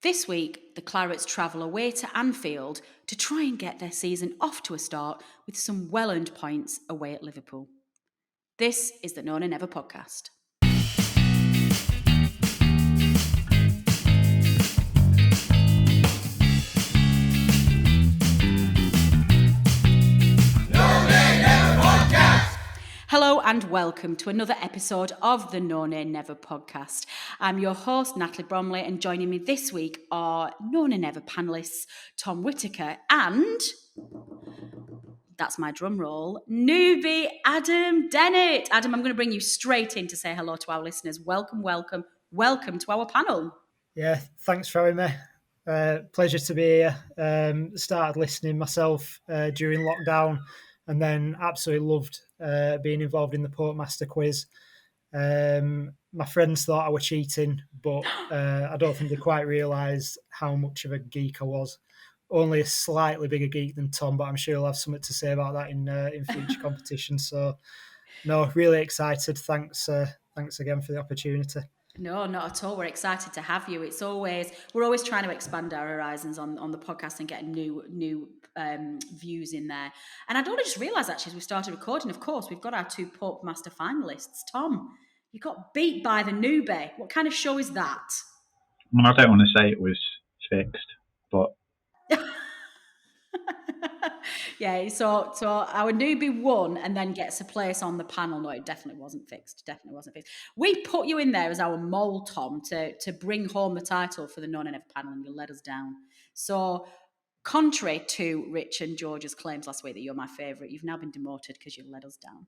This week, the Clarets travel away to Anfield to try and get their season off to a start with some well-earned points away at Liverpool. This is the Nona Never podcast. Hello and welcome to another episode of the No Name Never podcast. I'm your host, Natalie Bromley, and joining me this week are No Name Never panellists Tom Whittaker and, that's my drum roll, newbie Adam Dennett. Adam, I'm going to bring you straight in to say hello to our listeners. Welcome to our panel. Yeah, thanks for having me. Pleasure to be here. Started listening myself during lockdown and then absolutely loved being involved in the Portmaster quiz. My friends thought I was cheating, but I don't think they quite realised how much of a geek I was. Only a slightly bigger geek than Tom, but I'm sure he'll have something to say about that in future competitions. So, no, really excited. Thanks again for the opportunity. No, not at all. We're excited to have you. We're always trying to expand our horizons on the podcast and get new views in there. And I'd only just realised actually as we started recording, of course, we've got our two Portmaster finalists. Tom, you got beat by the newbie. What kind of show is that? Well, I don't want to say it was fixed, but yeah. So our newbie won and then gets a place on the panel. No, it definitely wasn't fixed. We put you in there as our mole, Tom, to bring home the title for the No Name Never panel, and you let us down. So, contrary to Rich and George's claims last week that you're my favourite, you've now been demoted because you let us down.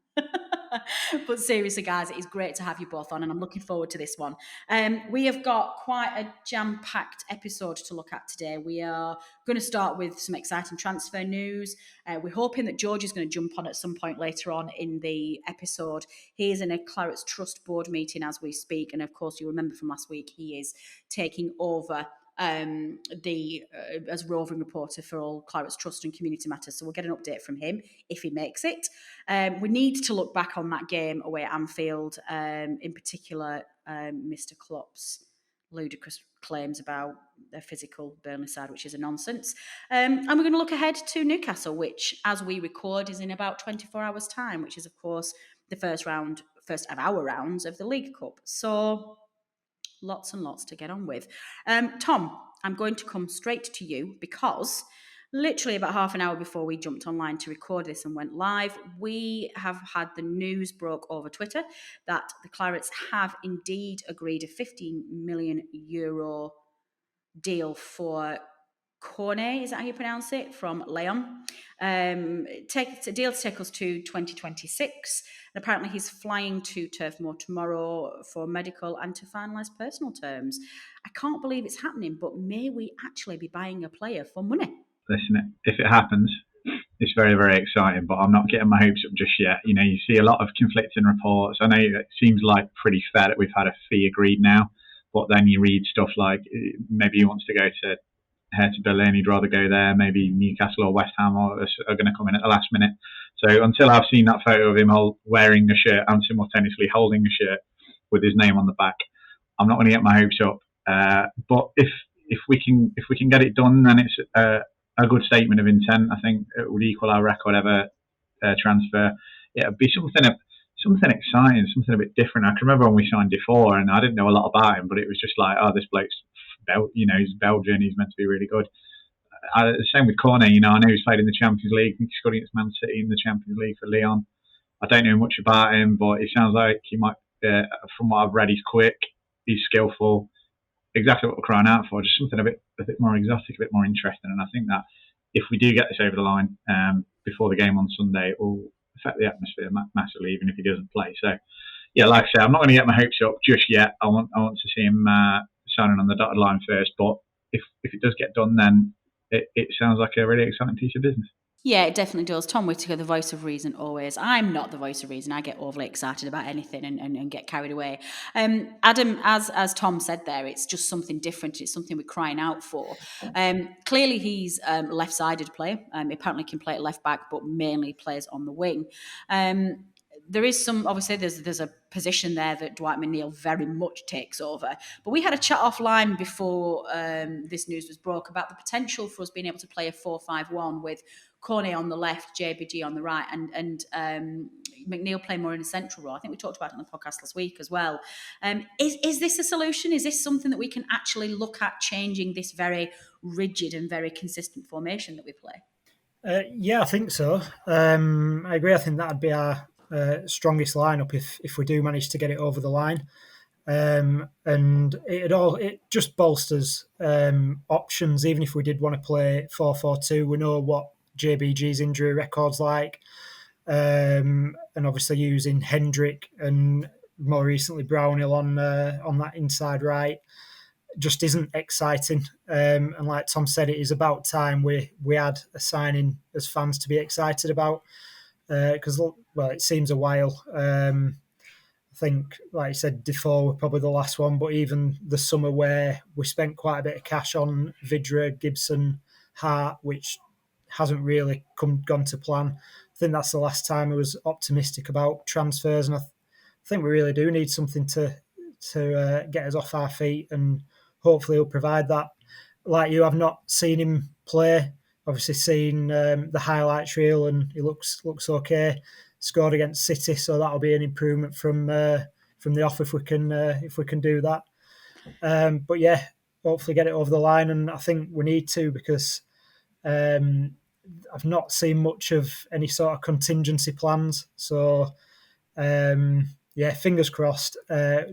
But seriously, guys, it is great to have you both on, and I'm looking forward to this one. We have got quite a jam-packed episode to look at today. We are going to start with some exciting transfer news. We're hoping that George is going to jump on at some point later on in the episode. He is in a Clarets Trust board meeting as we speak, and of course, you remember from last week, he is taking over as roving reporter for all Clarets Trust and Community Matters. So we'll get an update from him if he makes it. We need to look back on that game away at Anfield, in particular Mr. Klopps' ludicrous claims about their physical Burnley side, which is a nonsense. And we're going to look ahead to Newcastle, which, as we record, is in about 24 hours' time, which is, of course, the first of our rounds of the League Cup. So lots and lots to get on with. Tom, I'm going to come straight to you because literally about half an hour before we jumped online to record this and went live, we have had the news broke over Twitter that the Clarets have indeed agreed a €15 million deal for Cornet, is that how you pronounce it, from Leon. It's a deal to take us to 2026. And apparently he's flying to Turf Moor tomorrow for medical and to finalise personal terms. I can't believe it's happening, but may we actually be buying a player for money? Listen, if it happens, it's very, very exciting, but I'm not getting my hopes up just yet. You know, you see a lot of conflicting reports. I know it seems like pretty fair that we've had a fee agreed now, but then you read stuff like maybe he wants to go to Hertha Berlin, he'd rather go there. Maybe Newcastle or West Ham are going to come in at the last minute. So until I've seen that photo of him wearing a shirt and simultaneously holding a shirt with his name on the back, I'm not going to get my hopes up. But if we can get it done, then it's a good statement of intent. I think it would equal our record ever transfer. It would be something exciting, something a bit different. I can remember when we signed Defoe, and I didn't know a lot about him, but it was just like, oh, this bloke's he's Belgian, he's meant to be really good. The same with Cornet, I know he's played in the Champions League. I think he scored against Man City in the Champions League for Lyon. I don't know much about him, but it sounds like he might, from what I've read, he's quick, he's skillful, exactly what we're crying out for, just something a bit more exotic, a bit more interesting. And I think that if we do get this over the line before the game on Sunday, it will affect the atmosphere massively, even if he doesn't play. So, yeah, like I say, I'm not going to get my hopes up just yet. I want to see him signing on the dotted line first. But if it does get done, then it sounds like a really exciting piece of business. Yeah, it definitely does. Tom Whittaker, the voice of reason, always. I'm not the voice of reason. I get overly excited about anything and get carried away. Adam, as Tom said there, it's just something different. It's something we're crying out for. Clearly, he's a left-sided player. Apparently can play at left back, but mainly plays on the wing. there is some, obviously there's a position there that Dwight McNeil very much takes over. But we had a chat offline before this news was broke about the potential for us being able to play a 4-5-1 with Cornet on the left, JBG on the right, and McNeil playing more in a central role. I think we talked about it on the podcast last week as well. Is this a solution? Is this something that we can actually look at changing this very rigid and very consistent formation that we play? Yeah, I think so. I agree. I think that'd be our strongest lineup if we do manage to get it over the line. And it just bolsters options. Even if we did want to play 4-4-2, we know what JBG's injury record's like. And obviously using Hendrick and more recently Brownhill on that inside right just isn't exciting. And like Tom said, it is about time we had a signing as fans to be excited about, because it seems a while. I think, like you said, Defoe were probably the last one, but even the summer where we spent quite a bit of cash on Vidra, Gibson, Hart, which hasn't really gone to plan. I think that's the last time I was optimistic about transfers, and I think we really do need something to get us off our feet, and hopefully he'll provide that. Like you, I've not seen him play. Obviously seen the highlights reel, and he looks okay. Scored against City, so that'll be an improvement from the off if we can do that. But yeah, hopefully get it over the line, and I think we need to, because I've not seen much of any sort of contingency plans. So yeah, fingers crossed. I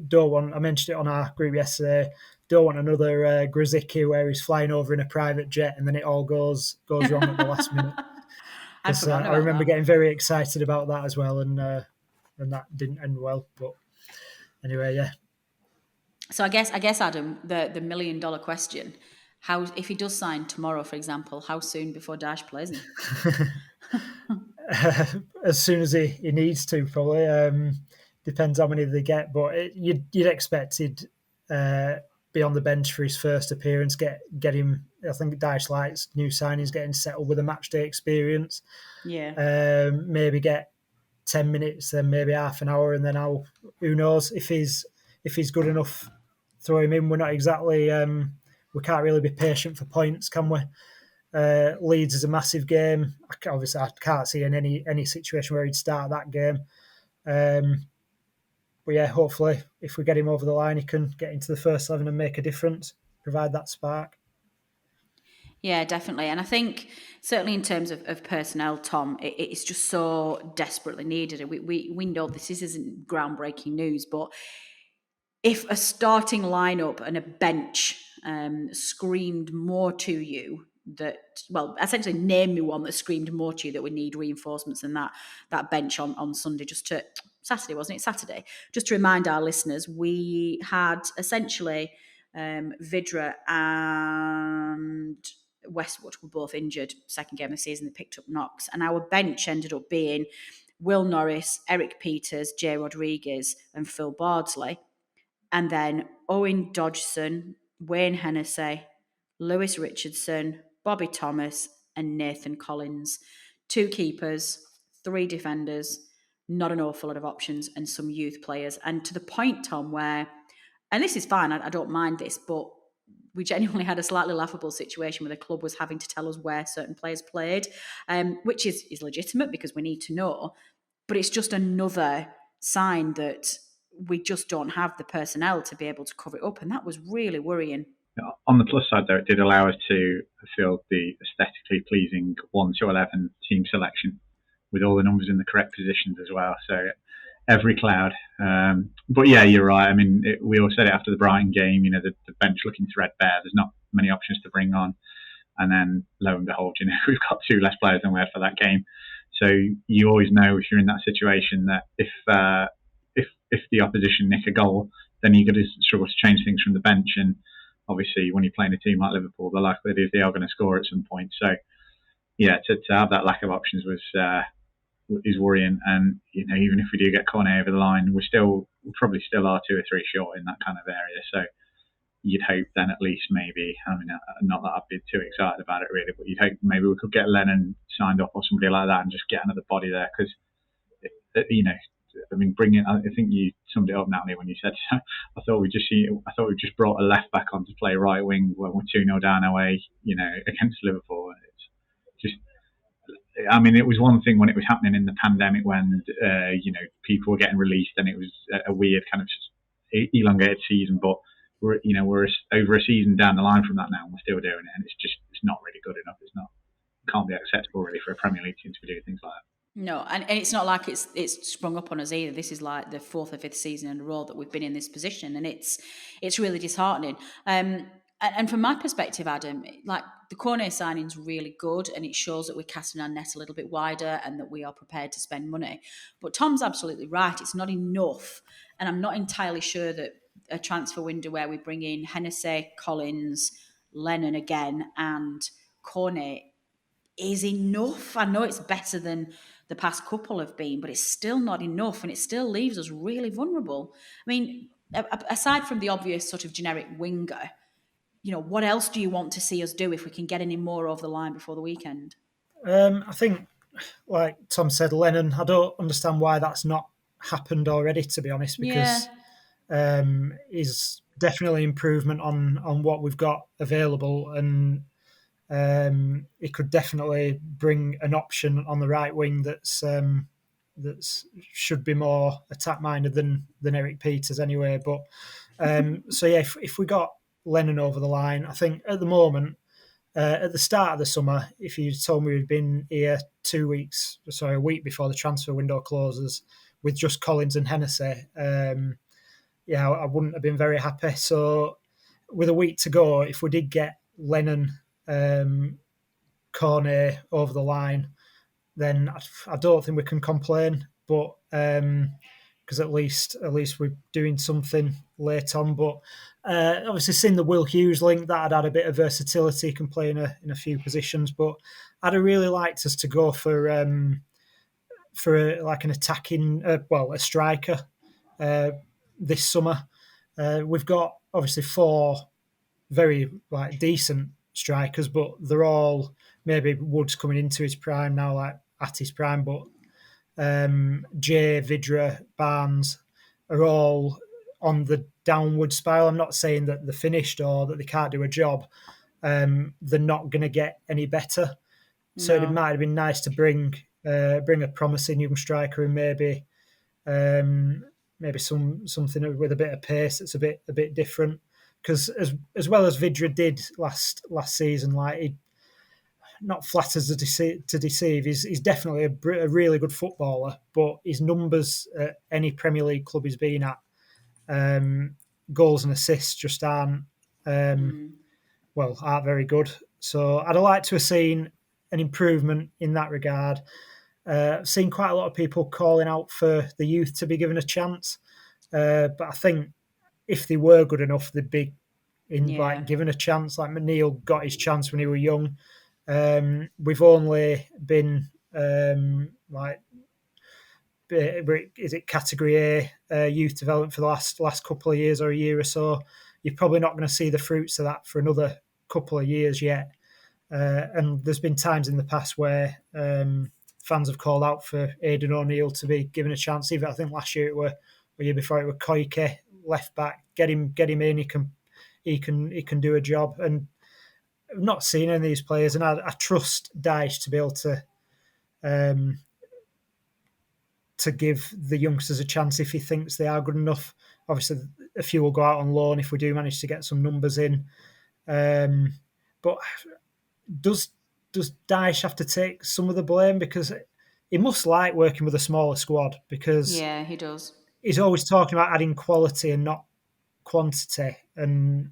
mentioned it on our group yesterday. Don't want another Grzycki where he's flying over in a private jet and then it all goes wrong at the last minute. I remember getting very excited about that as well, and that didn't end well. But anyway, yeah. So I guess Adam, the $1 million question: how, if he does sign tomorrow, for example, how soon before Dash plays him? As soon as he needs to, probably. Depends how many they get, but you'd expect he'd be on the bench for his first appearance. Get him. I think Dash likes new signings getting settled with a match day experience. Yeah. Maybe get 10 minutes, then maybe half an hour, and then who knows if he's good enough, throw him in. We're not exactly. We can't really be patient for points, can we? Leeds is a massive game. Obviously, I can't see in any situation where he'd start that game. But yeah, hopefully, if we get him over the line, he can get into the first 11 and make a difference, provide that spark. Yeah, definitely. And I think certainly in terms of personnel, Tom, it's just so desperately needed. We know this isn't groundbreaking news, but if a starting lineup and a bench screamed more to you essentially name me one that screamed more to you that we need reinforcements than that bench on Sunday, Saturday, wasn't it? Saturday. Just to remind our listeners, we had essentially Vidra and Westwood were both injured second game of the season. They picked up knocks, and our bench ended up being Will Norris, Eric Peters, Jay Rodriguez and Phil Bardsley, and then Owen Dodgson, Wayne Hennessy, Lewis Richardson, Bobby Thomas and Nathan Collins. 2 keepers, 3 defenders, not an awful lot of options, and some youth players. And to the point, Tom, where, and this is fine, I don't mind this, but we genuinely had a slightly laughable situation where the club was having to tell us where certain players played, which is legitimate because we need to know. But it's just another sign that we just don't have the personnel to be able to cover it up. And that was really worrying. On the plus side, though, it did allow us to field the aesthetically pleasing 1-11 team selection with all the numbers in the correct positions as well. So every cloud. But yeah, you're right. I mean, we all said it after the Brighton game, the bench looking threadbare. There's not many options to bring on. And then lo and behold, we've got 2 less players than we had for that game. So you always know if you're in that situation that if the opposition nick a goal, then you're going to struggle to change things from the bench. And obviously, when you're playing a team like Liverpool, the likelihood is they are going to score at some point. So, yeah, to have that lack of options is worrying. And even if we do get Cornet over the line, we probably still are 2 or 3 short in that kind of area. So you'd hope then at least maybe, not that I'd be too excited about it really, but you'd hope maybe we could get Lennon signed up or somebody like that and just get another body there, because I mean, I think you summed it up, Natalie, when you said I thought we just brought a left back on to play right wing when we're 2-0 down away, against Liverpool. And it's just, I mean, it was one thing when it was happening in the pandemic when people were getting released and it was a weird kind of elongated season, but we're over a season down the line from that now, and we're still doing it, and it's not really good enough. It can't be acceptable really for a Premier League team to be doing things like that. No, and it's not like it's sprung up on us either. This is like the 4th or 5th season in a row that we've been in this position, and it's really disheartening. And from my perspective, Adam, like the Cornet signing's really good, and it shows that we're casting our net a little bit wider and that we are prepared to spend money. But Tom's absolutely right; it's not enough, and I'm not entirely sure that a transfer window where we bring in Hennessy, Collins, Lennon again, and Cornet is enough. I know it's better than the past couple have been, but it's still not enough, and it still leaves us really vulnerable. I mean, aside from the obvious sort of generic winger, what else do you want to see us do if we can get any more over the line before the weekend? I think, like Tom said, Lennon, I don't understand why that's not happened already, to be honest, because is definitely improvement on what we've got available, and it could definitely bring an option on the right wing that's should be more attack minded than Eric Peters anyway. But so yeah, if we got Lennon over the line, I think at the moment, at the start of the summer, if you told me we'd been here a week before the transfer window closes with just Collins and Hennessy, I wouldn't have been very happy. So with a week to go, if we did get Lennon, Cornet over the line, then I don't think we can complain. But because at least we're doing something late on. But obviously, seeing the Will Hughes link, that had a bit of versatility. He can play in a few positions. But I'd have really liked us to go for an attacking, a striker this summer. We've got obviously 4 very decent strikers, but they're all maybe Woods coming into his prime now, like at his prime. But Jay, Vidra, Barnes are all on the downward spiral. I'm not saying that they're finished or that they can't do a job. They're not going to get any better. So it might have been nice to bring a promising young striker and maybe something with a bit of pace that's a bit different. Because as well as Vidra did last season, like he not flatters to deceive, he's definitely a really good footballer. But his numbers at any Premier League club he's been at, goals and assists just aren't very good. So I'd like to have seen an improvement in that regard. I've seen quite a lot of people calling out for the youth to be given a chance, but I think if they were good enough, they'd be given a chance. Like McNeil got his chance when he was young. We've only been is it category A youth development for the last couple of years or a year or so. You're probably not going to see the fruits of that for another couple of years yet. And there's been times in the past where fans have called out for Aidan O'Neill to be given a chance. Even I think last year the year before it were Koike, left back. Get him in. He can do a job. And I've not seen any of these players, and I trust Dyche to be able to give the youngsters a chance if he thinks they are good enough. Obviously, a few will go out on loan if we do manage to get some numbers in. But does Dyche have to take some of the blame? Because he must like working with a smaller squad, because he does. He's always talking about adding quality and not quantity, and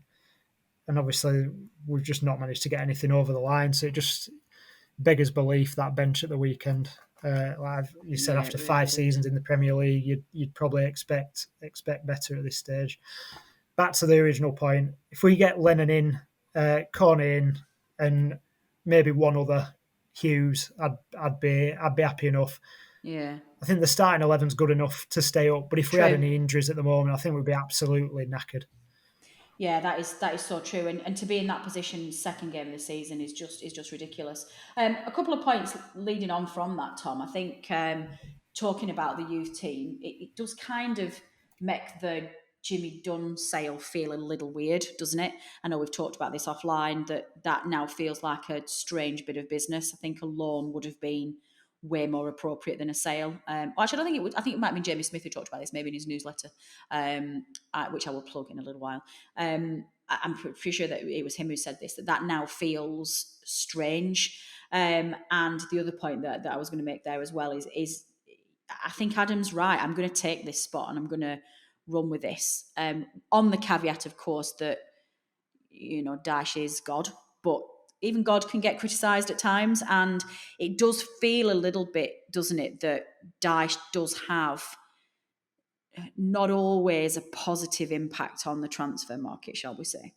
obviously we've just not managed to get anything over the line. So it just beggars belief, that bench at the weekend. Like you said, after 5 seasons in the Premier League, you'd probably expect better at this stage. Back to the original point, if we get Lennon in, Cornet in, and maybe one other, Hughes, I'd be happy enough. Yeah, I think the starting 11's good enough to stay up, but if we had any injuries at the moment, I think we'd be absolutely knackered. Yeah, that is so true, and to be in that position second game of the season is just ridiculous. A couple of points leading on from that, Tom. I think talking about the youth team, it does kind of make the Jimmy Dunn sale feel a little weird, doesn't it? I know we've talked about this offline, that now feels like a strange bit of business. I think a loan would have been way more appropriate than a sale. Actually, I don't think it would. I think it might have been Jamie Smith who talked about this, maybe in his newsletter, which I will plug in a little while. I'm pretty sure that it was him who said this, that now feels strange. And the other point that I was going to make there as well is I think Adam's right. I'm going to take this spot and I'm going to run with this. On the caveat, of course, that, Daesh is God, but even God can get criticised at times. And it does feel a little bit, doesn't it, that Daesh does have not always a positive impact on the transfer market, shall we say.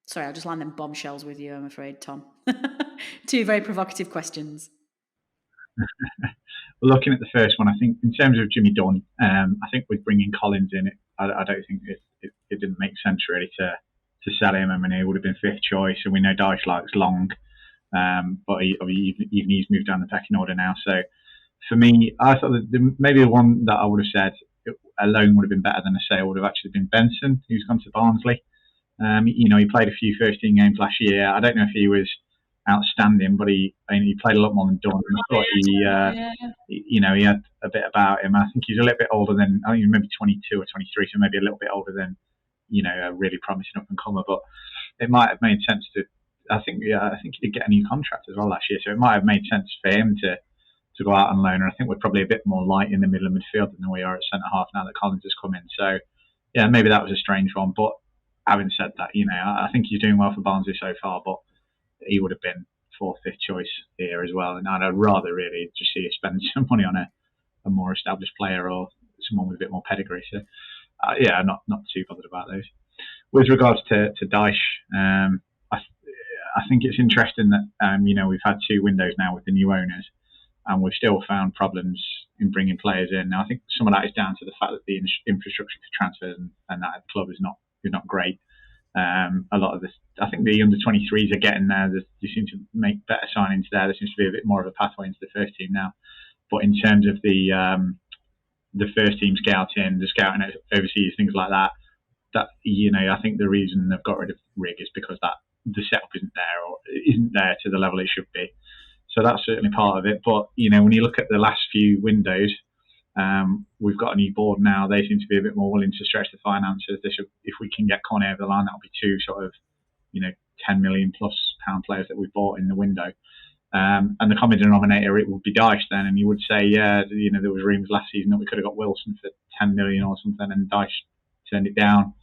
Sorry, I'll just land them bombshells with you, I'm afraid, Tom. Two very provocative questions. Looking at the first one, I think in terms of Jimmy Dunn, I think with bringing Collins in, I don't think it didn't make sense really to sell him. I mean, he would have been fifth choice, and we know Daesh likes long, but even he's moved down the pecking order now. So for me, I thought that maybe the one that I would have said a loan would have been better than a sale would have actually been Benson, who's gone to Barnsley. He played a few first team games last year. I don't know if he was outstanding, but he played a lot more than Dunn. I thought he had a bit about him. I think he's a little bit older than, I think maybe 22 or 23, so maybe a little bit older than, a really promising up and comer. But it might have made sense to. I think he did get a new contract as well last year, so it might have made sense for him to go out on loan. And I think we're probably a bit more light in the middle of midfield than we are at centre half now that Collins has come in. So yeah, maybe that was a strange one. But having said that, I think he's doing well for Barnsley so far, but he would have been fourth, fifth choice here as well. And I'd rather really just see you spend some money on a more established player or someone with a bit more pedigree. So not too bothered about those. With regards to Daesh, I think it's interesting that we've had 2 windows now with the new owners, and we've still found problems in bringing players in. Now I think some of that is down to the fact that the infrastructure for transfers and that club is not great. A lot of this, I think the under 23s are getting there. They seem to make better signings there. There seems to be a bit more of a pathway into the first team now. But in terms of the first team scouting, the scouting overseas, things like that, I think the reason they've got rid of Rig is because that the setup isn't there to the level it should be. So that's certainly part of it. But when you look at the last few windows, we've got a new board now. They seem to be a bit more willing to stretch the finances. If we can get Cornet over the line, that'll be 2 sort of, 10 million plus pound players that we bought in the window. And the common denominator, it would be Daesh then. And you would say, there was rumours last season that we could have got Wilson for 10 million or something, and Daesh turned it down.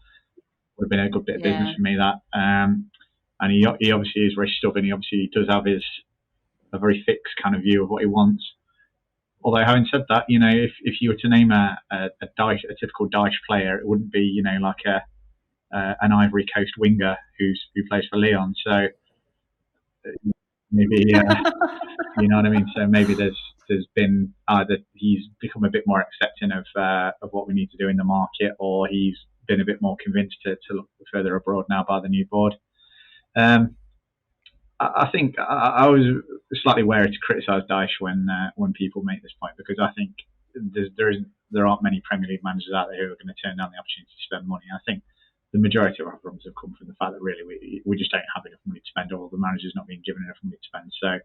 Would have been a good bit of business for me, that. And he obviously is very stubborn. He does have a very fixed kind of view of what he wants. Although having said that, if you were to name a typical Daesh player, it wouldn't be, like an Ivory Coast winger who plays for Lyon. So maybe, you know what I mean. So maybe there's been either he's become a bit more accepting of what we need to do in the market, or he's been a bit more convinced to look further abroad now by the new board. I think I was slightly wary to criticise Daesh when people make this point, because I think there aren't many Premier League managers out there who are going to turn down the opportunity to spend money. I think the majority of our problems have come from the fact that really we just don't have enough money to spend, or the manager's not being given enough money to spend. So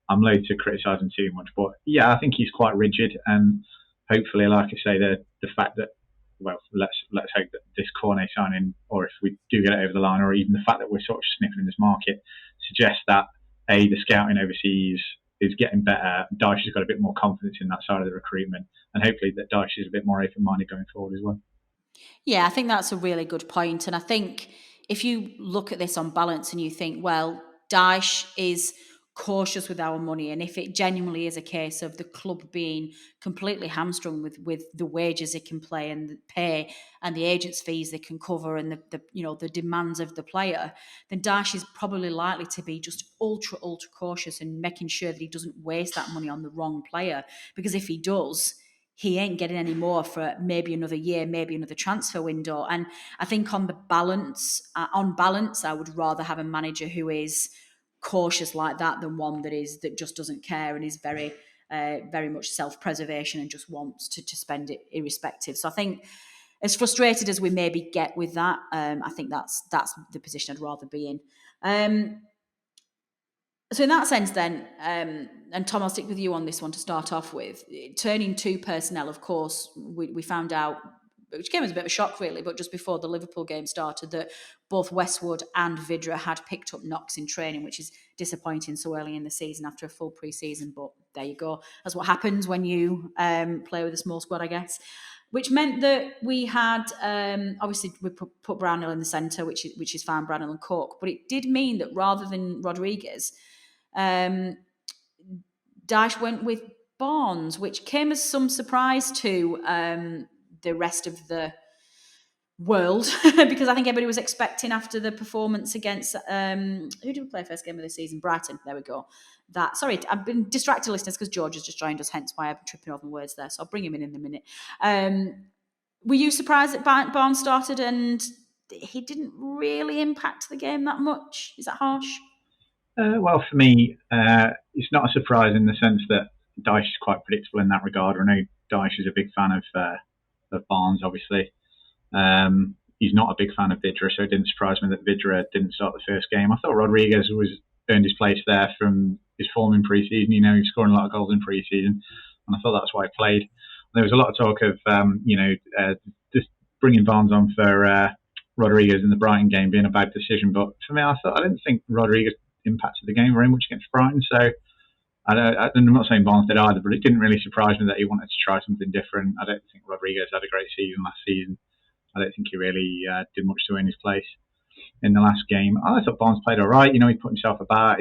I'm loath to criticise him too much. But yeah, I think he's quite rigid, and hopefully, like I say, the fact that, well, let's hope that this Cornet signing, or if we do get it over the line, or even the fact that we're sort of sniffing in this market, suggests that the scouting overseas is getting better. Daesh has got a bit more confidence in that side of the recruitment, and hopefully that Daesh is a bit more open-minded going forward as well. Yeah, I think that's a really good point. And I think if you look at this on balance and you think, well, Daesh is cautious with our money, and if it genuinely is a case of the club being completely hamstrung with the wages it can play and the pay and the agents' fees they can cover and the demands of the player, then Daesh is probably likely to be just ultra cautious and making sure that he doesn't waste that money on the wrong player, because if he does, he ain't getting any more for maybe another year, maybe another transfer window. And I think on balance, I would rather have a manager who is cautious like that than one that just doesn't care and is very very much self-preservation and just wants to spend it irrespective. So I think, as frustrated as we maybe get with that, I think that's the position I'd rather be in. So in that sense then, and Tom, I'll stick with you on this one to start off with. Turning to personnel, of course, we found out, which came as a bit of a shock really, but just before the Liverpool game started, that both Westwood and Vidra had picked up knocks in training, which is disappointing so early in the season after a full pre-season, but there you go. That's what happens when you play with a small squad, I guess. Which meant that we had, obviously we put Brownhill in the centre, which is fine, Brownhill and Cook, but it did mean that rather than Rodriguez, Dyche went with Barnes, which came as some surprise to the rest of the world because I think everybody was expecting after the performance against who did we play first game of the season? Brighton. There we go. Sorry, I've been distracted, listeners, because George has just joined us, hence why I'm tripping over words there. So I'll bring him in a minute. Were you surprised that Barnes started and he didn't really impact the game that much? Is that harsh? Well, for me, it's not a surprise in the sense that Dyche is quite predictable in that regard. I know Dyche is a big fan of Barnes, obviously. He's not a big fan of Vidra, so it didn't surprise me that Vidra didn't start the first game. I thought Rodriguez earned his place there from his form in pre-season. You know, he's scoring a lot of goals in pre-season, and I thought that's why he played. There was a lot of talk of, just bringing Barnes on for Rodriguez in the Brighton game being a bad decision. But for me, I didn't think Rodriguez impacted the game very much against Brighton. So I'm not saying Barnes did either, but it didn't really surprise me that he wanted to try something different. I don't think Rodriguez had a great season last season. I don't think he really did much to earn his place in the last game. I thought Barnes played all right. You know, he put himself about.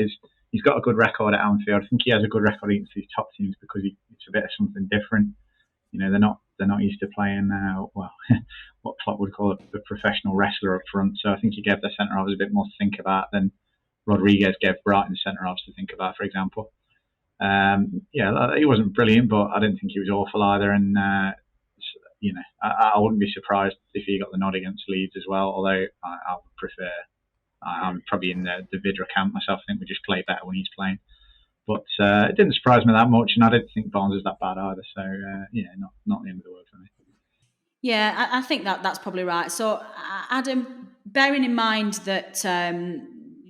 He's got a good record at Anfield. I think he has a good record against these top teams because it's a bit of something different. You know, they're not used to playing what Klopp would call a professional wrestler up front. So I think he gave their centre halves a bit more to think about than Rodriguez gave Brighton centre halves to think about, for example. He wasn't brilliant, but I didn't think he was awful either. And I wouldn't be surprised if he got the nod against Leeds as well. Although I would prefer, I'm probably in the Vidra camp myself. I think we just play better when he's playing. But it didn't surprise me that much, and I didn't think Barnes was that bad either. So not the end of the world for me. Yeah, I think that's probably right. So Adam, bearing in mind that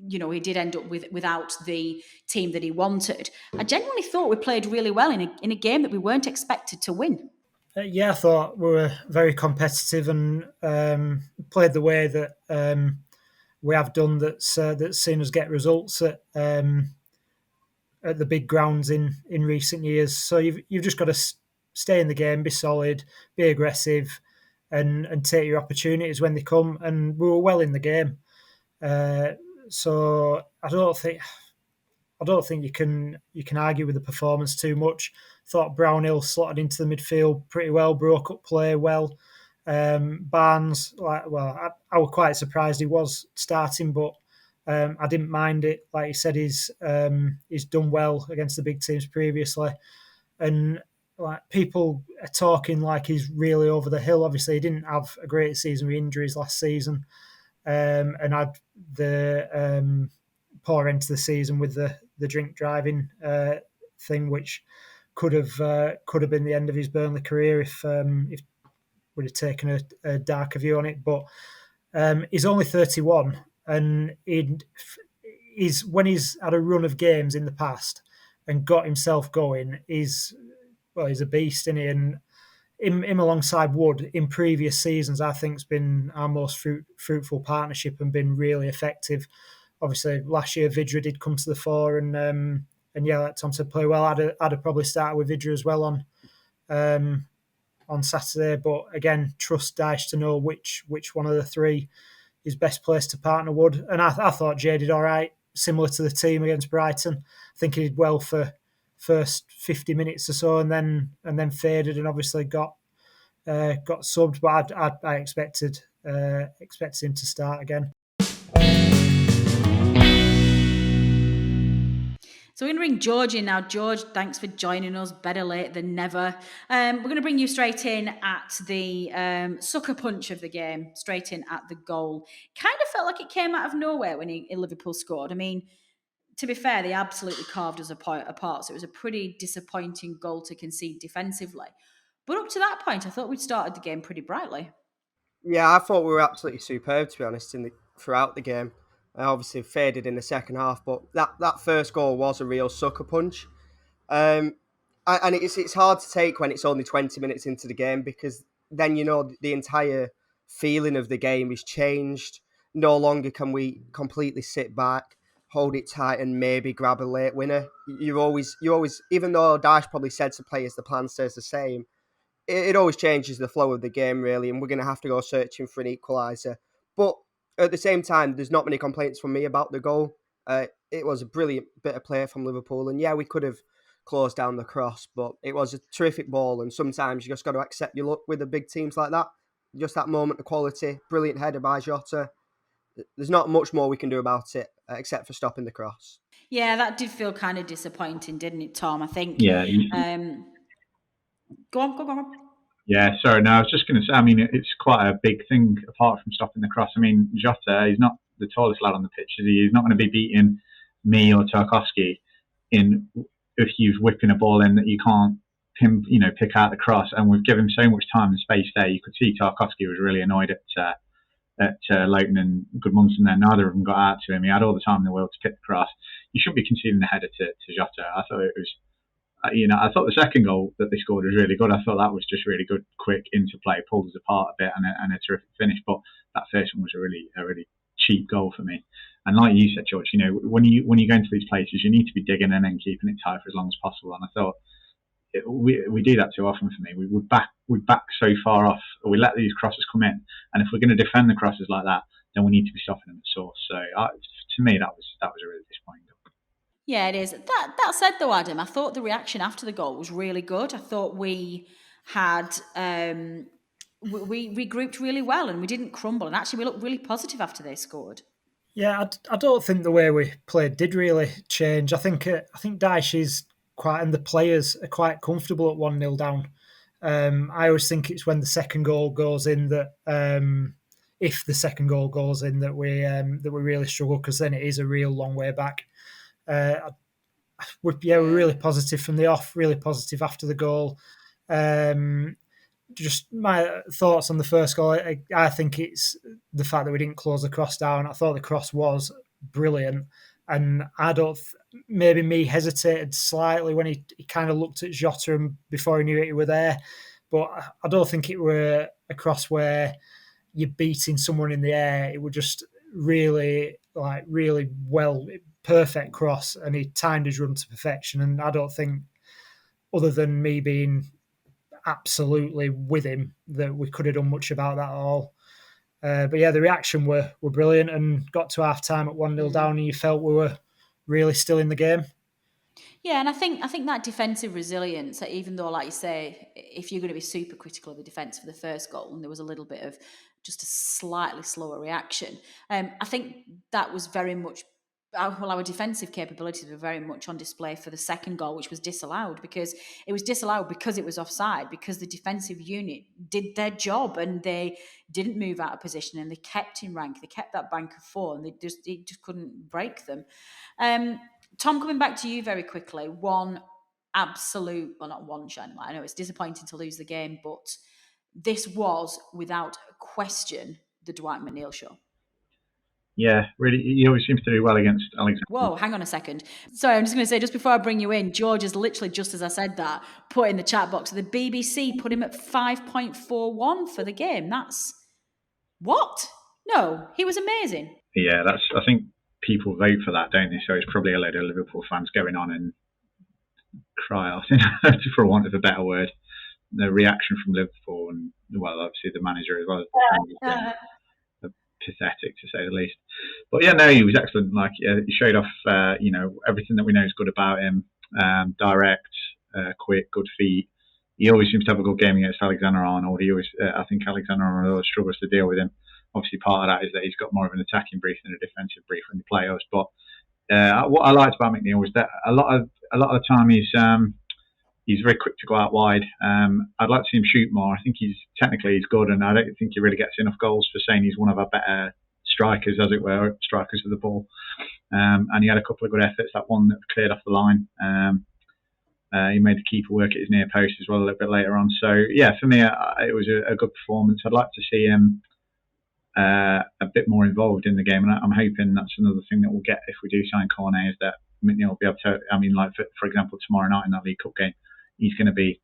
he did end up without the team that he wanted, I genuinely thought we played really well in a game that we weren't expected to win. I thought we were very competitive and played the way that we have done. That's seen us get results at the big grounds in recent years. So you've just got to stay in the game, be solid, be aggressive, and take your opportunities when they come. And we were well in the game. So I don't think you can argue with the performance too much. Thought Brownhill slotted into the midfield pretty well, broke up play well. Barnes, I was quite surprised he was starting, but I didn't mind it. Like you said, he's done well against the big teams previously, and like people are talking like he's really over the hill. Obviously, he didn't have a great season with injuries last season, and had the poor end to the season with the drink driving thing, which could have been the end of his Burnley career if we'd have taken a darker view on it. But he's only 31, and when he's had a run of games in the past and got himself going, he's a beast, isn't he? And him alongside Wood in previous seasons, I think, has been our most fruitful partnership and been really effective. Obviously, last year Vidra did come to the fore, and like Tom said, play well. I'd have probably started with Vidra as well on Saturday, but again, trust Dyche to know which one of the three is best placed to partner Wood. And I thought Jay did all right, similar to the team against Brighton. I think he did well for first 50 minutes or so, and then faded, and obviously got subbed. But I expected him to start again. So we're going to bring George in now. George, thanks for joining us. Better late than never. We're going to bring you straight in at the sucker punch of the game, straight in at the goal. Kind of felt like it came out of nowhere when Liverpool scored. I mean, to be fair, they absolutely carved us apart. So it was a pretty disappointing goal to concede defensively. But up to that point, I thought we'd started the game pretty brightly. Yeah, I thought we were absolutely superb, to be honest, throughout the game. Obviously faded in the second half, but that first goal was a real sucker punch. And it's hard to take when it's only 20 minutes into the game, because then the entire feeling of the game is changed. No longer can we completely sit back, hold it tight, and maybe grab a late winner. You always, even though Daesh probably said to players the plan stays the same, it always changes the flow of the game, really, and we're going to have to go searching for an equaliser. But at the same time, there's not many complaints from me about the goal. It was a brilliant bit of play from Liverpool, and yeah, we could have closed down the cross, but it was a terrific ball, and sometimes you just got to accept your luck with the big teams like that. Just that moment of quality, brilliant header by Jota. There's not much more we can do about it, except for stopping the cross. Yeah, that did feel kind of disappointing, didn't it, Tom? I think... Yeah. Go on. Yeah, sorry. No, I was just going to say, I mean, it's quite a big thing apart from stopping the cross. I mean, Jota, he's not the tallest lad on the pitch, is he? He's not going to be beating me or Tarkowski if he's whipping a ball in that you can't pick out the cross. And we've given him so much time and space there. You could see Tarkowski was really annoyed at Lowton and Goodmunson there. Neither of them got out to him. He had all the time in the world to pick the cross. You shouldn't be conceding the header to Jota. I thought it was... I thought the second goal that they scored was really good. I thought that was just really good, quick interplay, pulled us apart a bit, and a terrific finish. But that first one was a really cheap goal for me. And like you said, George, when you go into these places, you need to be digging in and keeping it tight for as long as possible. And I thought we do that too often for me. We back so far off, or we let these crosses come in. And if we're going to defend the crosses like that, then we need to be stopping them at source. So to me, that was a really disappointing goal. Yeah, it is. That said, though, Adam, I thought the reaction after the goal was really good. I thought we had we regrouped really well, and we didn't crumble. And actually, we looked really positive after they scored. Yeah, I don't think the way we played did really change. I think Daesh is and the players are quite comfortable at 1-0 down. I always think it's when the second goal goes in that if the second goal goes in that we really struggle, because then it is a real long way back. We're really positive from the off, really positive after the goal. Just my thoughts on the first goal. I think it's the fact that we didn't close the cross down. I thought the cross was brilliant, and maybe me hesitated slightly when he kind of looked at Jota and before he knew it, he were there. But I don't think it were a cross where you're beating someone in the air. It was just really well, perfect cross, and he timed his run to perfection. And I don't think, other than me being absolutely with him, that we could have done much about that at all. But yeah, the reaction were brilliant, and got to half time at 1-0 down, and you felt we were really still in the game. Yeah, and I think that defensive resilience, even though, like you say, if you're going to be super critical of the defence for the first goal, and there was a little bit of just a slightly slower reaction, I think that was very much... our defensive capabilities were very much on display for the second goal, which was disallowed because it was offside, because the defensive unit did their job and they didn't move out of position and they kept in rank. They kept that bank of four, and it just couldn't break them. Tom, coming back to you very quickly, not one shining light. I know it's disappointing to lose the game, but this was without question the Dwight McNeil show. Yeah, really, he always seems to do well against Alexander. Whoa, hang on a second. Sorry, I'm just going to say, just before I bring you in, George has literally, just as I said that, put in the chat box, the BBC put him at 5.41 for the game. That's... what? No, he was amazing. Yeah, I think people vote for that, don't they? So it's probably a load of Liverpool fans going on and cry out, for want of a better word. The reaction from Liverpool and, well, obviously the manager as well. Pathetic, to say the least. But yeah, no, he was excellent. Like, he showed off, everything that we know is good about him. Direct, quick, good feet. He always seems to have a good game against Alexander-Arnold. I think Alexander-Arnold struggles to deal with him. Obviously, part of that is that he's got more of an attacking brief than a defensive brief when they play us. But what I liked about McNeil was that a lot of the time he's very quick to go out wide. I'd like to see him shoot more. I think he's good, and I don't think he really gets enough goals for saying he's one of our better strikers, as it were, strikers of the ball. And he had a couple of good efforts. That one that cleared off the line. He made the keeper work at his near post as well a little bit later on. So yeah, for me, it was a good performance. I'd like to see him a bit more involved in the game, and I'm hoping that's another thing that we'll get if we do sign Cornet, is that McNeil will be able to. I mean, like for example, tomorrow night in that League Cup game, he's going to be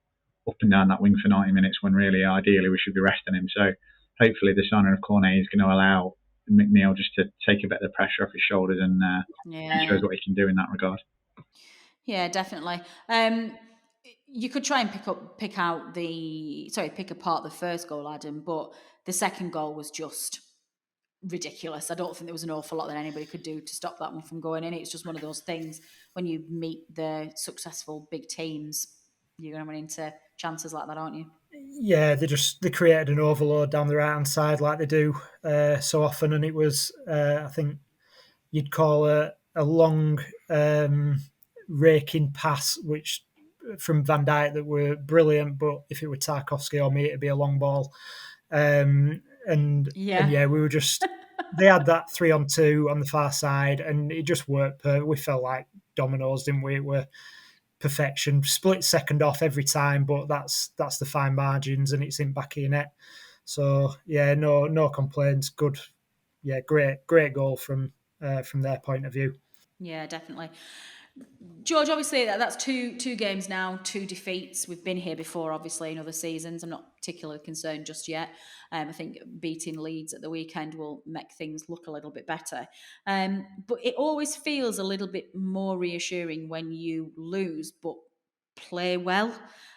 up and down that wing for 90 minutes when really, ideally, we should be resting him. So hopefully, the signing of Cornet is going to allow McNeil just to take a bit of the pressure off his shoulders and shows what he can do in that regard. Yeah, definitely. You could try and pick apart the first goal, Adam, but the second goal was just ridiculous. I don't think there was an awful lot that anybody could do to stop that one from going in. It's just one of those things when you meet the successful big teams, you're going to run into chances like that, aren't you? Yeah, they created an overload down the right hand side like they do so often, and it was I think you'd call a long raking pass, which from Van Dijk that were brilliant, but if it were Tarkowski or me, it'd be a long ball. And we were just they had that 3-on-2 on the far side, and it just worked. We felt like dominoes, didn't we? It were perfection, split second off every time, but that's the fine margins, and it's in back of your net. So yeah, no complaints. Good, yeah, great goal from their point of view. Yeah, definitely. George, obviously that's two games now, 2 defeats. We've been here before, obviously, in other seasons. I'm not particularly concerned just yet. I think beating Leeds at the weekend will make things look a little bit better. But it always feels a little bit more reassuring when you lose but play well.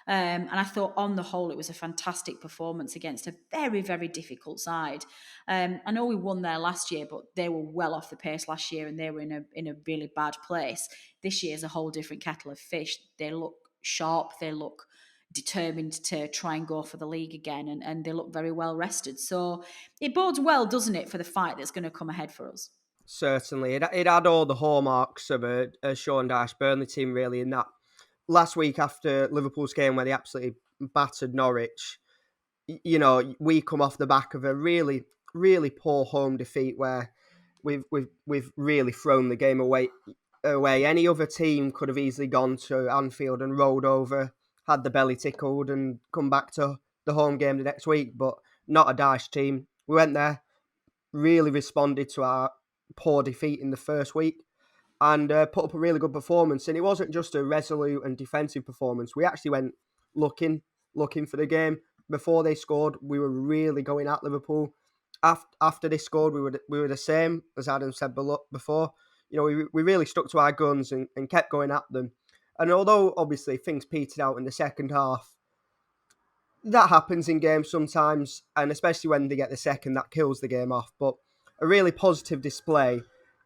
And I thought on the whole it was a fantastic performance against a very, very difficult side. I know we won there last year, but they were well off the pace last year and they were in a really bad place. This year's a whole different kettle of fish. They look sharp, they look determined to try and go for the league again, and they look very well rested. So it bodes well, doesn't it, for the fight that's going to come ahead for us? Certainly. It had all the hallmarks of a Sean Dyche Burnley team, really, in that last week after Liverpool's game where they absolutely battered Norwich, you know, we come off the back of a really, really poor home defeat where we've really thrown the game away. Any other team could have easily gone to Anfield and rolled over, had the belly tickled and come back to the home game the next week, but not a Dyche team. We went there, really responded to our poor defeat in the first week, and put up a really good performance. And it wasn't just a resolute and defensive performance. We actually went looking for the game. Before they scored, we were really going at Liverpool. After they scored, we were the same, as Adam said before. You know, we really stuck to our guns and kept going at them. And although, obviously, things petered out in the second half, that happens in games sometimes, and especially when they get the second, that kills the game off. But a really positive display,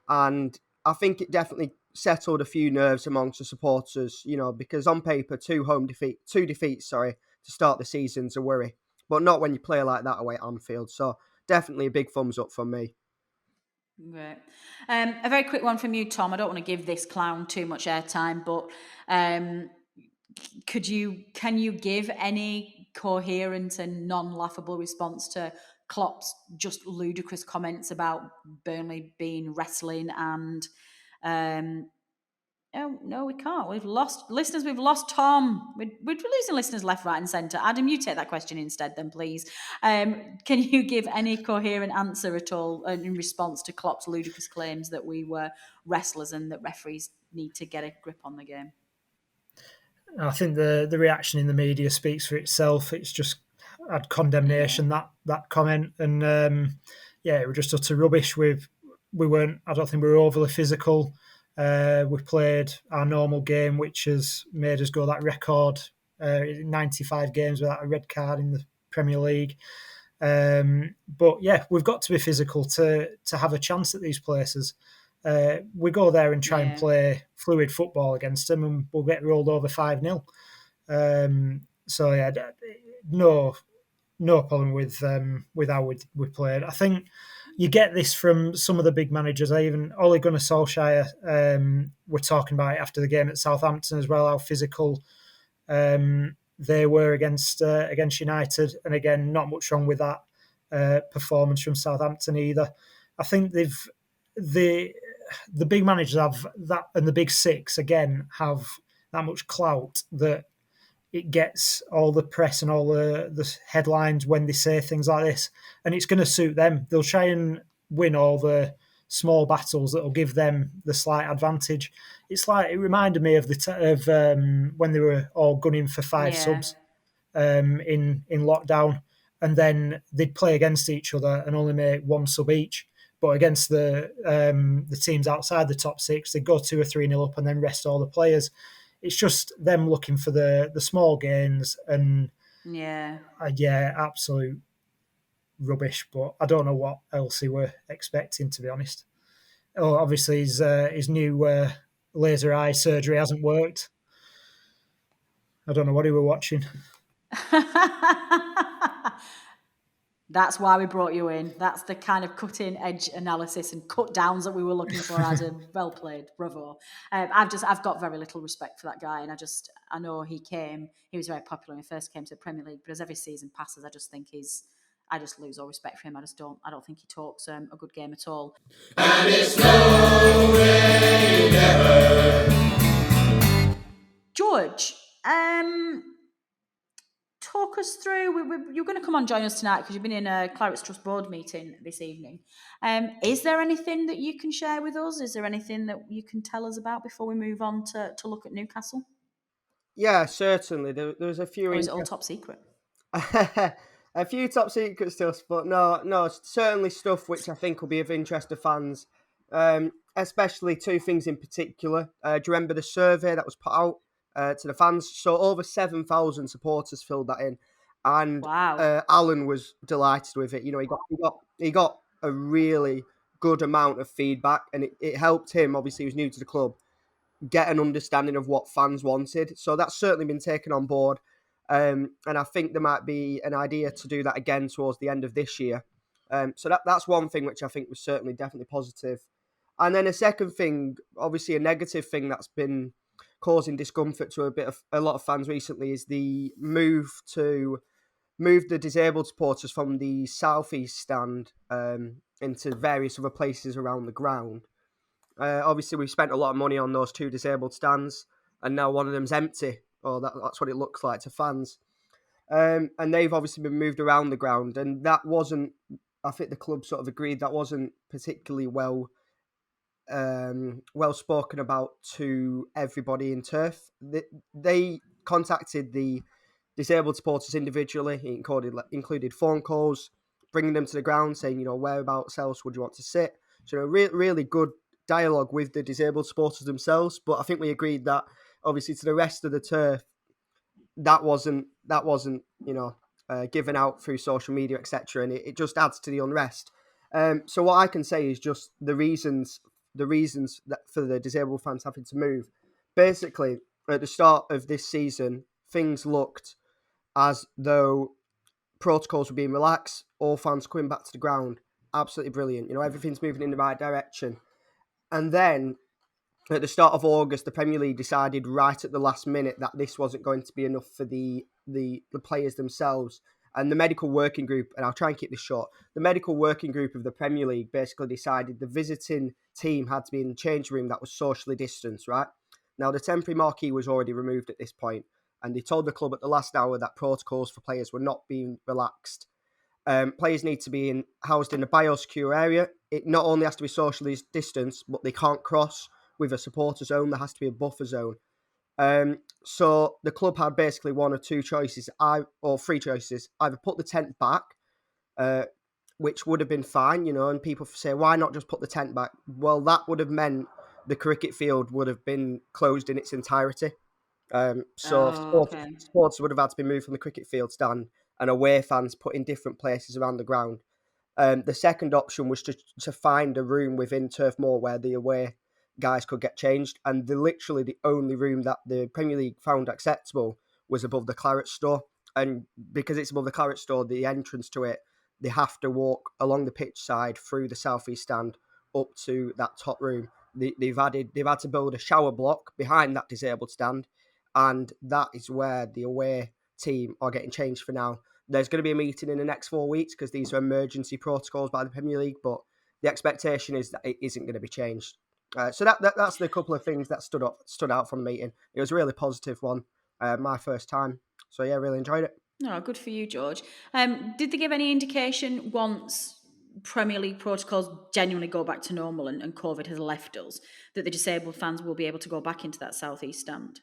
and I think it definitely settled a few nerves amongst the supporters, you know, because on paper, two defeats, to start the season's a worry, but not when you play like that away at Anfield. So definitely a big thumbs up from me. Great. A very quick one from you, Tom. I don't want to give this clown too much airtime, but can you give any coherent and non-laughable response to Klopp's just ludicrous comments about Burnley being wrestling and no, we can't. We've lost listeners. We've lost Tom. We're losing listeners left, right, and centre. Adam, you take that question instead, then, please. Can you give any coherent answer at all in response to Klopp's ludicrous claims that we were wrestlers and that referees need to get a grip on the game? I think the reaction in the media speaks for itself. It's just had condemnation, that comment, and it was just utter rubbish. I don't think we were overly physical. We played our normal game, which has made us go that record, 95 games without a red card in the Premier League. But yeah, we've got to be physical to have a chance at these places. We go there and try and play fluid football against them, and we'll get rolled over 5-0. So yeah, no problem with how we played. I think you get this from some of the big managers. Even Ole Gunnar Solskjaer, we're talking about it after the game at Southampton as well, how physical they were against United. And again, not much wrong with that performance from Southampton either. I think the big managers have that, and the big six again have that much clout that it gets all the press and all the headlines when they say things like this, and it's going to suit them. They'll try and win all the small battles that will give them the slight advantage. It's like, it reminded me of when they were all gunning for 5 subs in lockdown, and then they'd play against each other and only make 1 sub each. But against the teams outside the top 6, they'd go 2 or 3-0 up and then rest all the players. It's just them looking for the small gains, and absolute rubbish. But I don't know what else they were expecting, to be honest. Oh, obviously his new laser eye surgery hasn't worked. I don't know what he were watching. That's why we brought you in. That's the kind of cutting-edge analysis and cut-downs that we were looking for, Adam. Well played, bravo. I've got very little respect for that guy, and I know he was very popular when he first came to the Premier League, but as every season passes, I just lose all respect for him. I don't think he talks a good game at all. And it's no way never. George, talk us through. You're going to come on join us tonight because you've been in a Clarets Trust board meeting this evening. Is there anything that you can share with us? Is there anything that you can tell us about before we move on to look at Newcastle? Yeah, certainly. There's a few. Or is it all top secret? A few top secret stuff, but no, certainly stuff which I think will be of interest to fans. Especially 2 things in particular. Do you remember the survey that was put out to the fans? So over 7,000 supporters filled that in, and wow. Alan was delighted with it. You know, he got a really good amount of feedback, and it helped him. Obviously, he was new to the club, get an understanding of what fans wanted. So that's certainly been taken on board. And I think there might be an idea to do that again towards the end of this year. So that's one thing which I think was certainly definitely positive. And then a second thing, obviously a negative thing that's been causing discomfort to a lot of fans recently, is the move the disabled supporters from the southeast stand into various other places around the ground. Obviously, we've spent a lot of money on those 2 disabled stands, and now one of them's empty. Or that's what it looks like to fans. And they've obviously been moved around the ground, and that wasn't, I think the club sort of agreed, that wasn't particularly well spoken about to everybody in turf. They contacted the disabled supporters individually. It included phone calls, bringing them to the ground, saying, whereabouts else would you want to sit? So really good dialogue with the disabled supporters themselves. But I think we agreed that obviously to the rest of the turf, that wasn't given out through social media, etc., and it just adds to the unrest. So what I can say is just the reasons that for the disabled fans having to move. Basically, at the start of this season, things looked as though protocols were being relaxed, all fans coming back to the ground, absolutely brilliant. Everything's moving in the right direction. And then at the start of August, the Premier League decided right at the last minute that this wasn't going to be enough for the players themselves. And the medical working group, and I'll try and keep this short, the medical working group of the Premier League basically decided the visiting team had to be in the change room that was socially distanced, right? Now, the temporary marquee was already removed at this point, and they told the club at the last hour that protocols for players were not being relaxed. Players need to be housed in a biosecure area. It not only has to be socially distanced, but they can't cross with a supporter zone. There has to be a buffer zone. So the club had basically 1 or 2 choices, or 3 choices. Either put the tent back, which would have been fine, and people say, why not just put the tent back? Well, that would have meant the cricket field would have been closed in its entirety. Supporters would have had to be moved from the cricket field stand, and away fans put in different places around the ground. The second option was to find a room within Turf Moor where the away guys could get changed, and literally the only room that the Premier League found acceptable was above the Clarets store. And because it's above the Clarets store, the entrance to it, they have to walk along the pitch side through the southeast stand up to that top room. They've had to build a shower block behind that disabled stand, and that is where the away team are getting changed for now. There's going to be a meeting in the next 4 weeks because these are emergency protocols by the Premier League, but the expectation is that it isn't going to be changed. So that's the couple of things that stood out from the meeting. It was a really positive one, my first time. So yeah, really enjoyed it. Oh, good for you, George. Did they give any indication once Premier League protocols genuinely go back to normal and COVID has left us, that the disabled fans will be able to go back into that southeast stand?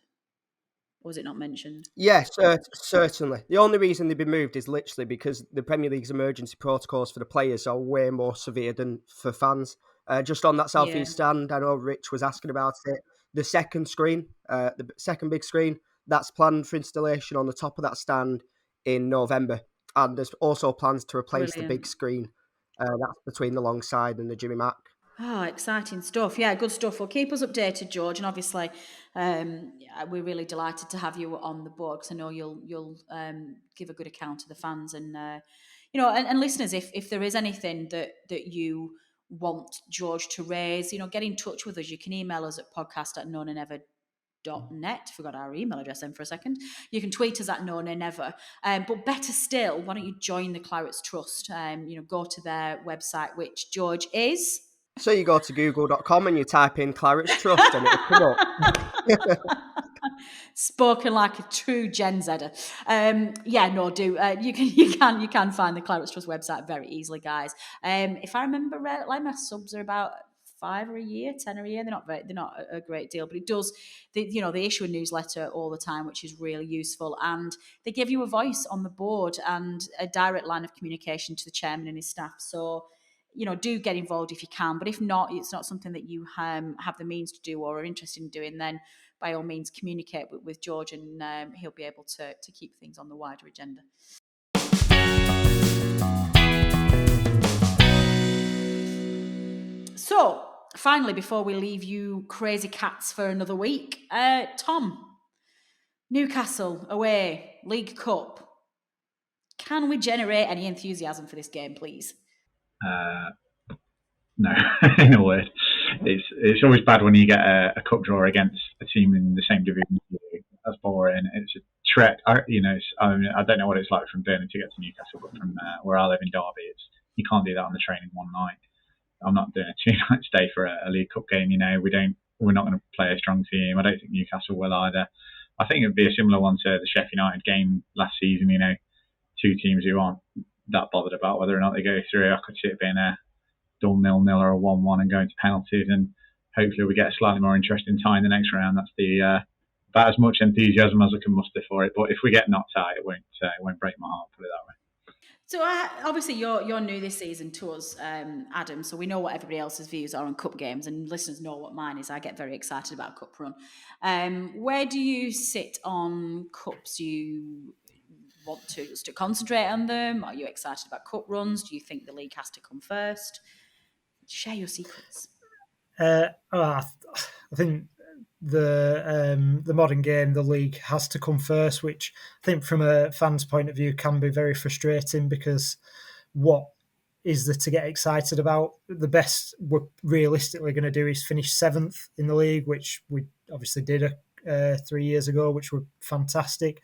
Or was it not mentioned? Yes, certainly. The only reason they've been moved is literally because the Premier League's emergency protocols for the players are way more severe than for fans. Just on that southeast stand, I know Rich was asking about it. The second screen, the second big screen, that's planned for installation on the top of that stand in November. And there's also plans to replace the big screen. That's between the long side and the Jimmy Mack. Oh, exciting stuff. Yeah, good stuff. Well, keep us updated, George. And obviously, we're really delighted to have you on the board because I know you'll give a good account to the fans and, and listeners, if there is anything that you want George to raise, get in touch with us. You can email us at podcast@nonanever.net. Forgot our email address then for a second. You can tweet us at nonanever. But better still, why don't you join the Clarets Trust? Go to their website, which George is... So you go to google.com and you type in Clarets Trust and it'll come up. Spoken like a true Gen Zer. You can find the Clarets Trust website very easily, guys. If I remember right, my subs are about 5 a year, 10 a year. They're not a great deal, but it does. They issue a newsletter all the time, which is really useful, and they give you a voice on the board and a direct line of communication to the chairman and his staff. So, do get involved if you can. But if not, it's not something that you have the means to do or are interested in doing, then by all means communicate with George and he'll be able to keep things on the wider agenda. So, finally, before we leave you crazy cats for another week, Tom, Newcastle away, League Cup. Can we generate any enthusiasm for this game, please? No, in a word. It's always bad when you get a cup draw against a team in the same division. That's boring. It's a trek. I don't know what it's like from Birmingham to get to Newcastle, but from where I live in Derby, you can't do that on the train in one night. I'm not doing a 2-night stay for a League Cup game. We're not going to play a strong team. I don't think Newcastle will either. I think it would be a similar one to the Sheffield United game last season. Two teams who aren't that bothered about whether or not they go through. I could see it being a dull 0-0 or a 1-1 and going to penalties, and hopefully we get a slightly more interesting tie in the next round. That's about as much enthusiasm as I can muster for it. But if we get knocked out, it won't break my heart, put it that way. So obviously you're new this season to us, Adam, so we know what everybody else's views are on cup games, and listeners know what mine is. I get very excited about a cup run. Where do you sit on cups? Do you want to just concentrate on them? Are you excited about cup runs? Do you think the league has to come first? Share your secrets. I think the modern game, the league has to come first, which I think from a fan's point of view can be very frustrating, because what is there to get excited about? The best we're realistically going to do is finish 7th in the league, which we obviously did 3 years ago, which were fantastic.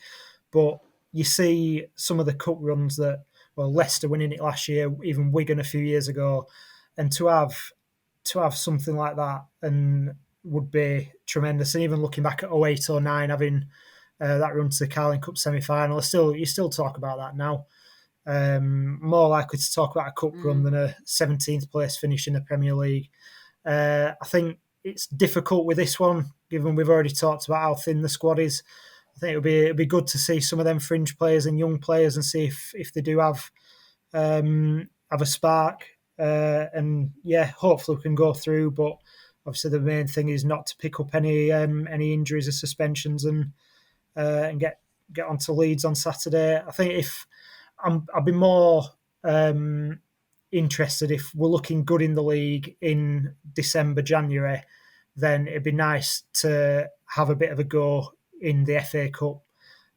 But you see some of the cup runs Leicester winning it last year, even Wigan a few years ago, and to have something like that and would be tremendous. And even looking back at 08-09, having that run to the Carling Cup semi-final, you still talk about that now. More likely to talk about a cup run than a 17th place finish in the Premier League. I think it's difficult with this one, given we've already talked about how thin the squad is. I think it'll be good to see some of them fringe players and young players and see if they do have a spark. Hopefully we can go through. But obviously the main thing is not to pick up any injuries or suspensions and get onto Leeds on Saturday. I think I'd be more interested if we're looking good in the league in December, January, then it'd be nice to have a bit of a go in the FA Cup.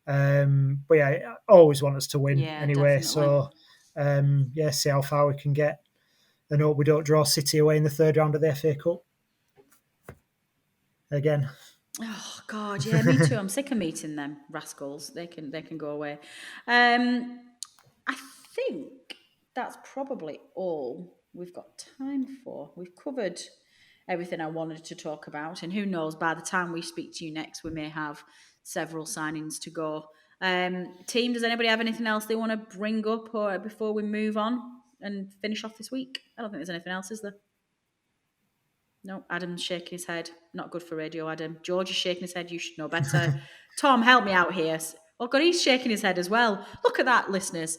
But yeah, I always want us to win anyway. Definitely. So see how far we can get. And hope we don't draw City away in the 3rd round of the FA Cup again. Oh God, yeah, me too. I'm sick of meeting them rascals. They can go away. I think that's probably all we've got time for. We've covered everything I wanted to talk about, and who knows, by the time we speak to you next, we may have several signings to go. Team, does anybody have anything else they want to bring up or before we move on and finish off this week? I don't think there's anything else, is there? No, Adam's shaking his head. Not good for radio, Adam. George is shaking his head. You should know better. Tom, help me out here. Oh, God, he's shaking his head as well. Look at that, listeners.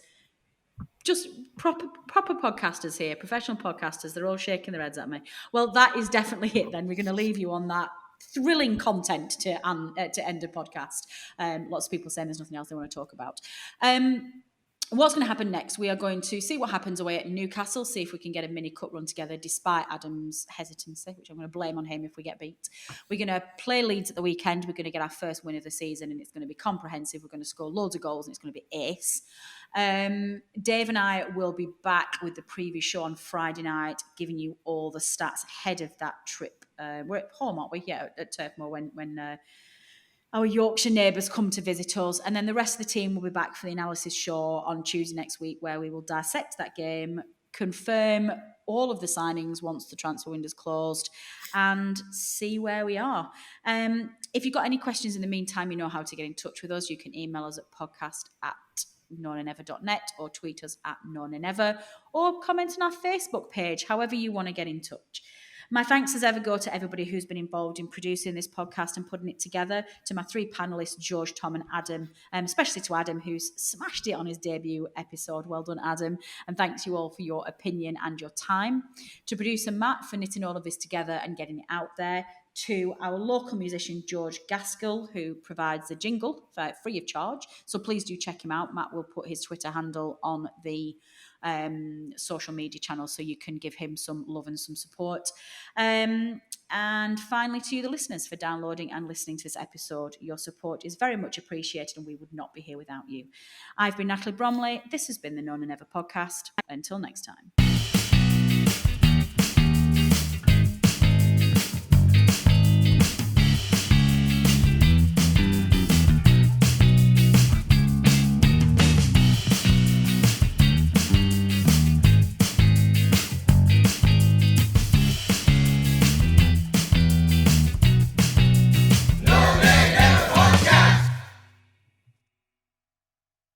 Just proper podcasters here, professional podcasters. They're all shaking their heads at me. Well, that is definitely it then. We're going to leave you on that thrilling content to end a podcast. Lots of people saying there's nothing else they want to talk about. What's going to happen next? We are going to see what happens away at Newcastle, see if we can get a mini cup run together despite Adam's hesitancy, which I'm going to blame on him if we get beat. We're going to play Leeds at the weekend. We're going to get our first win of the season, and it's going to be comprehensive. We're going to score loads of goals, and it's going to be ace. Dave and I will be back with the preview show on Friday night, giving you all the stats ahead of that trip. We're at home, aren't we? Yeah, at Turf Moor when our Yorkshire neighbours come to visit us. And then the rest of the team will be back for the analysis show on Tuesday next week, where we will dissect that game, confirm all of the signings once the transfer window's closed, and see where we are. If you've got any questions in the meantime, you know how to get in touch with us. You can email us at podcast@nonanever.net or tweet us at nonanever or comment on our Facebook page, however you want to get in touch. My thanks as ever go to everybody who's been involved in producing this podcast and putting it together, to my three panellists, George, Tom and Adam, especially to Adam, who's smashed it on his debut episode. Well done, Adam. And thanks you all for your opinion and your time. To producer Matt for knitting all of this together and getting it out there. To our local musician, George Gaskell, who provides the jingle for free of charge. So please do check him out. Matt will put his Twitter handle on the social media channel so you can give him some love and some support. And finally, to the listeners for downloading and listening to this episode. Your support is very much appreciated, and we would not be here without you. I've been Natalie Bromley. This has been the No Nay Never podcast. Until next time.